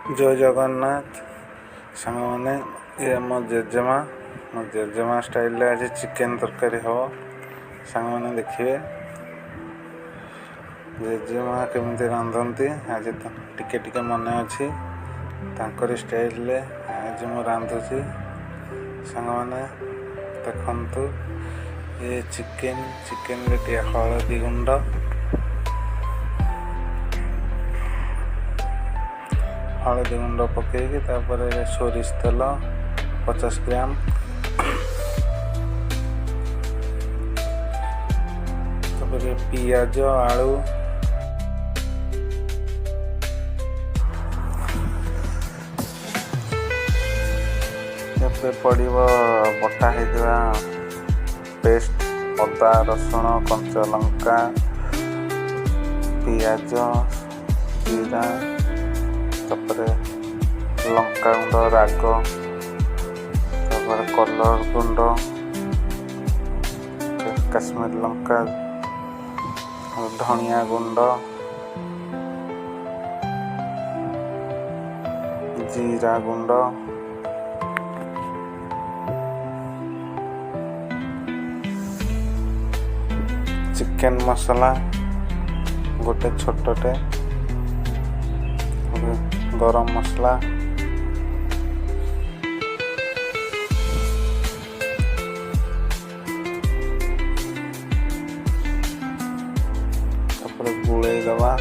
जय जगन्नाथ सांगने ये मो जेजेमा स्टाइल आज चिकेन तरकारी हम सांगने देखिए जेजेमा केमती रांधती आज टिके टिके मन अच्छी तांकर स्टाइल आज मु रांधुची सांगने देखु ये चिकेन रे हलदी गुंड पकईकि सोरिष तेल 50 ग्राम पियाज आलू पड़ो बटा होता पेस्ट अदा रसुण कंचा लंका पियाज जीरा लंका गुंड राग कलर गुंड काश्मीर लंका धनिया गुंड जीरा गुंड चिकेन मसला गोटे छोटे गरम मसला गुड़े दवा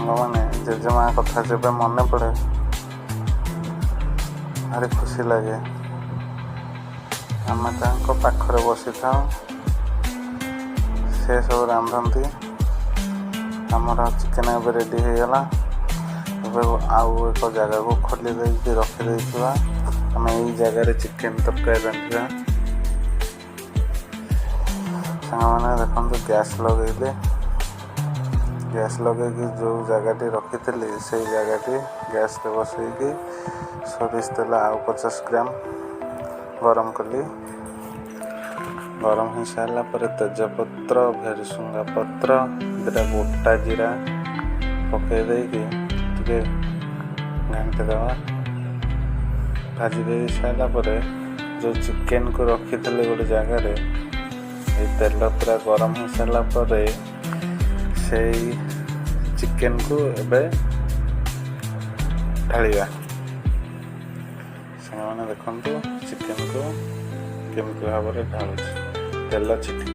मैंने जेजेमा कथा जब मन पड़े भारी खुशी लगे आम पाखरे बसी था से सब रांधती आमर चिकेन ए रेडी होगला आउ एक जगह को खोली देकी रखी आम यही जगार चिकेन तरकारी रांधा मैंने देखते गैस लगे जो जगह रखी से जगह गैस बसईकि सोरिष तेल आउ 50 ग्राम गरम कली गरम हो सारा पर तेजपत्र भेरसुंगा पत्र दुटा गोटा जीरा पकई देकी घाटी दवा भाजी दे सारा पर जो चिकेन को रखी गोटे जगार ये तेल पूरा गरम हो सारा पर से चिकेन को एबे ढालिया से देखु चिकेन को केमती भाव में ढालुची तेल चिकेन।